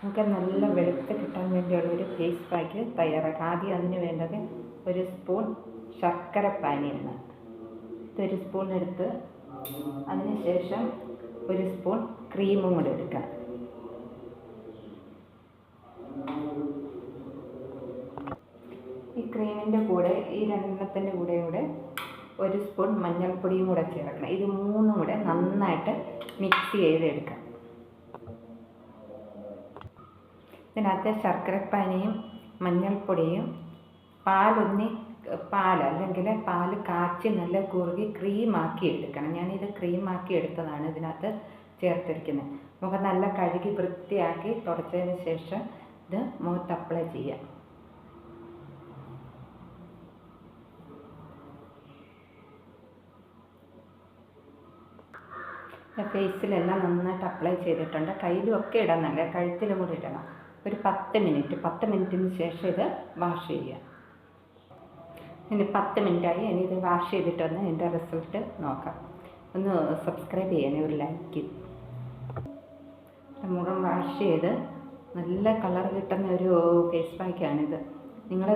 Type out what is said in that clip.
നമുക്ക് നല്ല വെളുത്ത് കിട്ടാൻ വേണ്ടിയുള്ളൊരു ഫേസ് പാക്ക് തയ്യാറാക്കാം. ആദ്യം അതിന് വേണ്ടത് 1 സ്പൂൺ ശർക്കര പാനിയാണ്. ഇതൊരു സ്പൂൺ എടുത്ത് അതിന് ശേഷം 1 സ്പൂൺ ക്രീമും കൂടെ എടുക്കാം. ഈ ക്രീമിൻ്റെ കൂടെ ഈ രണ്ടെണ്ണത്തിൻ്റെ കൂടെ 1 സ്പൂൺ മഞ്ഞൾപ്പൊടിയും കൂടെ ചേർക്കണം. ഇത് മൂന്നും കൂടെ നന്നായിട്ട് മിക്സ് ചെയ്തെടുക്കാം. ഇതിനകത്ത് ശർക്കരപ്പാനിയും മഞ്ഞൾപ്പൊടിയും അല്ലെങ്കിൽ പാൽ കാച്ചി നല്ല കുറുകി ക്രീമാക്കി എടുക്കണം. ഞാനിത് ക്രീമാക്കി എടുത്തതാണ് ഇതിനകത്ത് ചേർത്തിരിക്കുന്നത്. മുഖം നല്ല കഴുകി വൃത്തിയാക്കി തുടച്ചതിന് ശേഷം ഇത് മുഖത്ത് അപ്ലൈ ചെയ്യാം. ഫേസിലെല്ലാം നന്നായിട്ട് അപ്ലൈ ചെയ്തിട്ടുണ്ട്. കയ്യിലും ഒക്കെ ഇടണം, കഴുത്തിലും കൂടി ഇടണം. ഒരു 10 മിനിറ്റിന് ശേഷം ഇത് വാഷ് ചെയ്യുക. ഇനി 10 മിനിറ്റായി. ഇനി ഇത് വാഷ് ചെയ്തിട്ടൊന്ന് ഇതിൻ്റെ റിസൾട്ട് നോക്കാം. ഒന്ന് സബ്സ്ക്രൈബ് ചെയ്യണേ, ഒരു ലൈക്ക്. മുഖം വാഷ് ചെയ്ത് നല്ല കളർ കിട്ടുന്ന ഒരു ഫേസ് പാക്കാണിത്. നിങ്ങൾ